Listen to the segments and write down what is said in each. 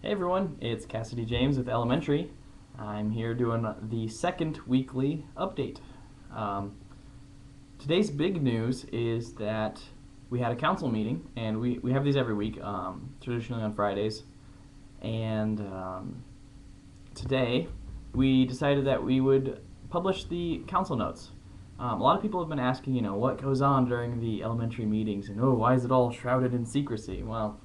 Hey everyone, it's Cassidy James with Elementary. I'm here doing the second weekly update. Um, Today's big news is that we had a council meeting, and we have these every week, traditionally on Fridays. And today we decided that we would publish the council notes. A lot of people have been asking, what goes on during the elementary meetings, and why is it all shrouded in secrecy? Well,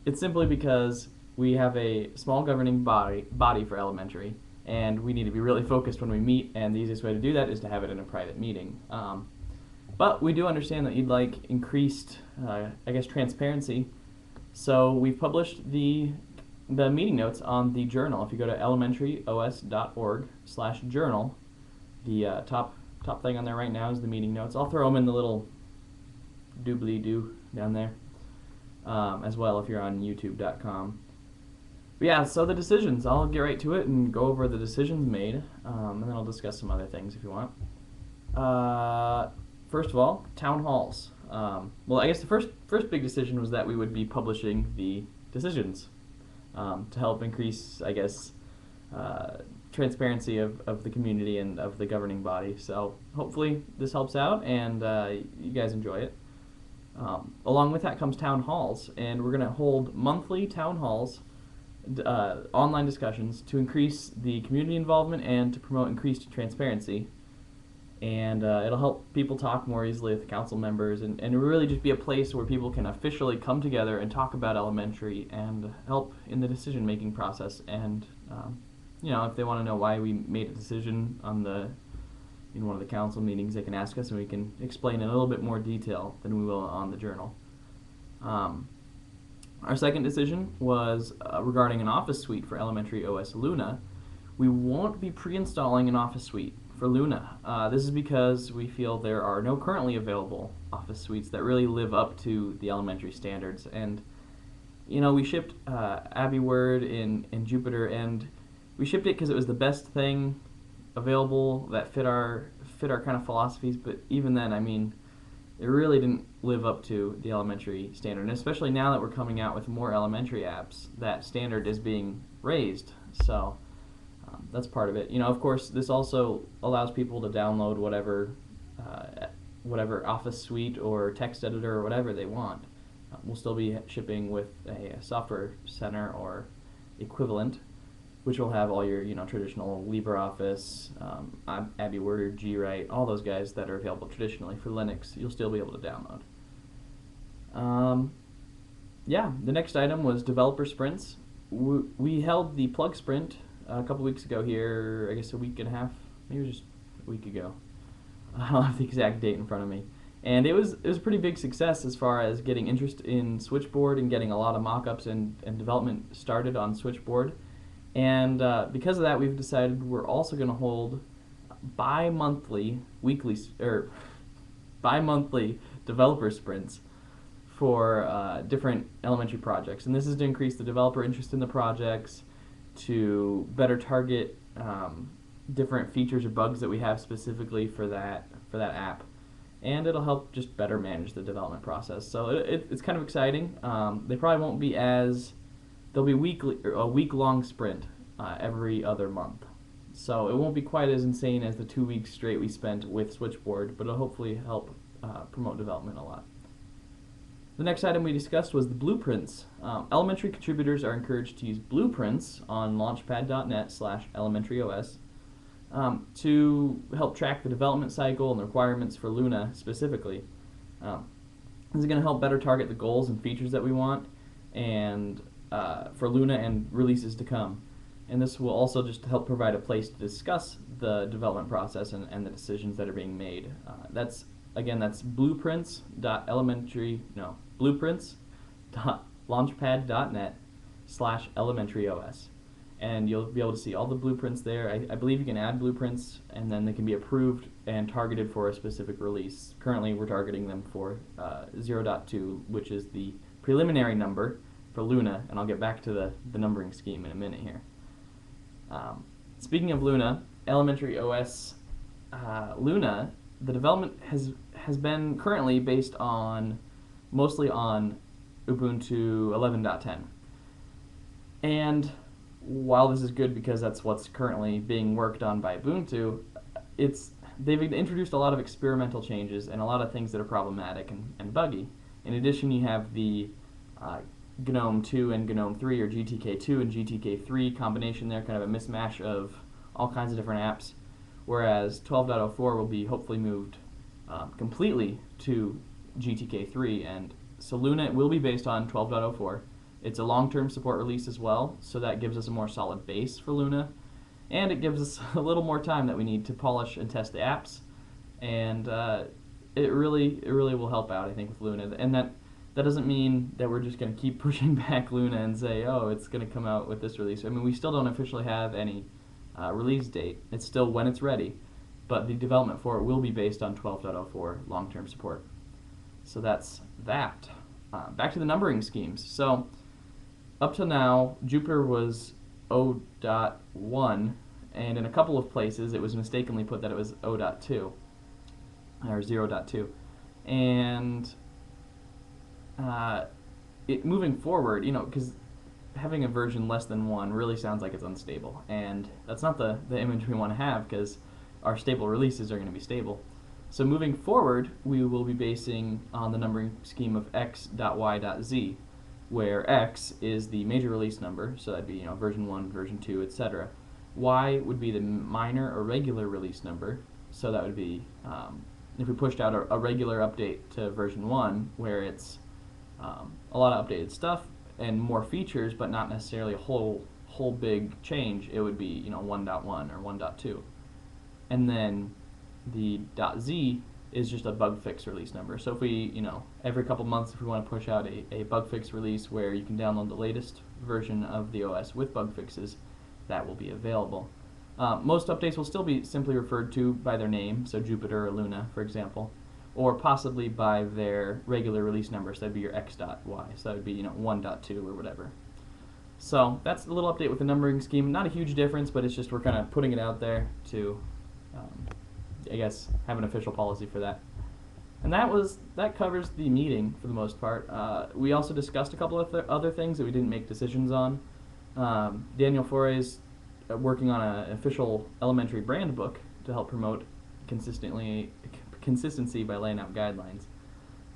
it's simply because we have a small governing body for elementary, and we need to be really focused when we meet, and the easiest way to do that is to have it in a private meeting. But we do understand that you'd like increased, transparency. So we've published the meeting notes on the journal. If you go to elementaryos.org/journal, the top thing on there right now is the meeting notes. I'll throw them in the little doobly-doo down there as well if you're on youtube.com. But yeah, so the decisions. I'll get right to it and go over the decisions made, and then I'll discuss some other things if you want. First of all, town halls. Well, I guess the first big decision was that we would be publishing the decisions to help increase, transparency of the community and of the governing body. So hopefully this helps out and you guys enjoy it. Along with that comes town halls, and we're going to hold monthly town halls, online discussions to increase the community involvement and to promote increased transparency. And it'll help people talk more easily with the council members and really just be a place where people can officially come together and talk about elementary and help in the decision-making process. And, if they want to know why we made a decision on in one of the council meetings, they can ask us and we can explain in a little bit more detail than we will on the journal. Our second decision was regarding an office suite for Elementary OS Luna. We won't be pre-installing an office suite for Luna. This is because we feel there are no currently available office suites that really live up to the elementary standards. And, we shipped Abbey Word in Jupiter, and we shipped it because it was the best thing available that fit our kind of philosophies, but even then, it really didn't live up to the elementary standard, and especially now that we're coming out with more elementary apps, that standard is being raised. So that's part of it. Of course, this also allows people to download whatever Office suite or text editor or whatever they want. We'll still be shipping with a software center or equivalent, which will have all your traditional LibreOffice, Abbey Word or GWrite, all those guys that are available traditionally for Linux. You'll still be able to download. The next item was developer sprints. We held the plug sprint a couple weeks ago here, I guess a week and a half, maybe just a week ago. I don't have the exact date in front of me. And it was a pretty big success as far as getting interest in Switchboard and getting a lot of mock-ups and development started on Switchboard. And because of that, we've decided we're also going to hold bi-monthly developer sprints for different elementary projects. And this is to increase the developer interest in the projects, to better target different features or bugs that we have specifically for that app. And it'll help just better manage the development process. So it's kind of exciting. They probably won't be there'll be a week-long sprint every other month. So it won't be quite as insane as the 2 weeks straight we spent with Switchboard, but it'll hopefully help promote development a lot. The next item we discussed was the blueprints. Elementary contributors are encouraged to use blueprints on launchpad.net/elementaryos to help track the development cycle and the requirements for Luna specifically. This is going to help better target the goals and features that we want and for Luna and releases to come. And this will also just help provide a place to discuss the development process and the decisions that are being made. That's blueprints.launchpad.net/elementaryos. And you'll be able to see all the blueprints there. I believe you can add blueprints, and then they can be approved and targeted for a specific release. Currently, we're targeting them for 0.2, which is the preliminary number for Luna, and I'll get back to the numbering scheme in a minute here. Speaking of Luna, Elementary OS Luna, the development has been currently based mostly on Ubuntu 11.10. And while this is good because that's what's currently being worked on by Ubuntu, they've introduced a lot of experimental changes and a lot of things that are problematic and buggy. In addition, you have the uh, GNOME 2 and GNOME 3, or GTK2 and GTK3 combination there, kind of a mismatch of all kinds of different apps, whereas 12.04 will be hopefully moved completely to GTK3, and so Luna will be based on 12.04. It's a long-term support release as well, so that gives us a more solid base for Luna, and it gives us a little more time that we need to polish and test the apps, and it really will help out, I think, with Luna. And that doesn't mean that we're just going to keep pushing back Luna and say, oh, it's going to come out with this release. I mean, we still don't officially have any release date. It's still when it's ready, but the development for it will be based on 12.04 long-term support. So that's that. Back to the numbering schemes. So up to now, Jupyter was 0.1, and in a couple of places it was mistakenly put that it was 0.2 or 0.2, and moving forward, because having a version less than 1 really sounds like it's unstable, and that's not the image we want to have, because our stable releases are going to be stable. So moving forward, we will be basing on the numbering scheme of x.y.z, where x is the major release number, so that'd be version 1, version 2, etc. Y would be the minor or regular release number, so that would be if we pushed out a regular update to version 1, where it's a lot of updated stuff and more features, but not necessarily a whole big change, it would be 1.1 or 1.2. And then the .z is just a bug fix release number. So if we, every couple months, if we want to push out a bug fix release where you can download the latest version of the OS with bug fixes, that will be available. Most updates will still be simply referred to by their name, so Jupyter or Luna, for example, or possibly by their regular release number, so that'd be your x.y, so that would be 1.2 or whatever. So that's a little update with the numbering scheme. Not a huge difference, but it's just we're kind of putting it out there to I guess have an official policy for that. And that covers the meeting for the most part. We also discussed a couple of other things that we didn't make decisions on. Daniel Fore's working on an official elementary brand book to help promote consistency by laying out guidelines.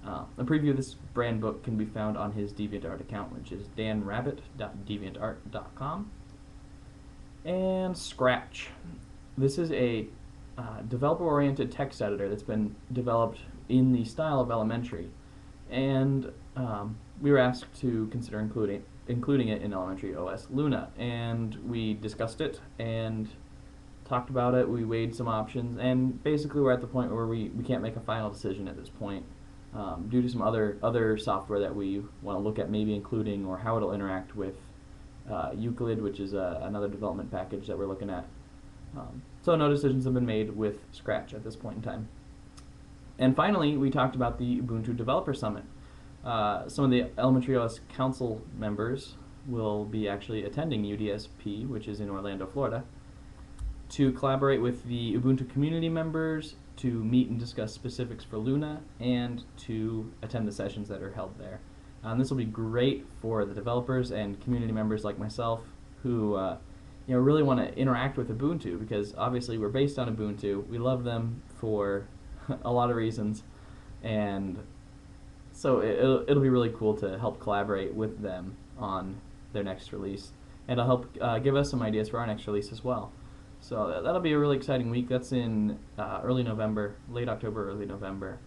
A preview of this brand book can be found on his DeviantArt account, which is danrabbit.deviantart.com. And Scratch. This is a developer-oriented text editor that's been developed in the style of Elementary, and we were asked to consider including it in Elementary OS Luna, and we discussed it and talked about it. We weighed some options, and basically we're at the point where we can't make a final decision at this point due to some other software that we want to look at maybe including, or how it'll interact with Euclid, which is another development package that we're looking at. So no decisions have been made with Scratch at this point in time. And finally, we talked about the Ubuntu Developer Summit. Some of the Elementary OS Council members will be actually attending UDSP, which is in Orlando, Florida, to collaborate with the Ubuntu community members, to meet and discuss specifics for Luna, and to attend the sessions that are held there. This will be great for the developers and community members like myself who really want to interact with Ubuntu, because obviously we're based on Ubuntu. We love them for a lot of reasons, and so it'll be really cool to help collaborate with them on their next release, and it'll help give us some ideas for our next release as well. So that'll be a really exciting week. That's in early November, late October, early November.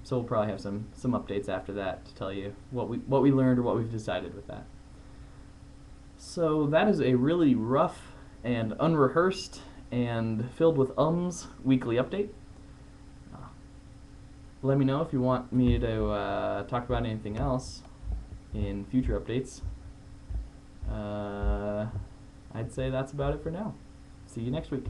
So we'll probably have some updates after that to tell you what we learned or what we've decided with that. So that is a really rough and unrehearsed and filled with weekly update. Let me know if you want me to talk about anything else in future updates. I'd say that's about it for now. See you next week.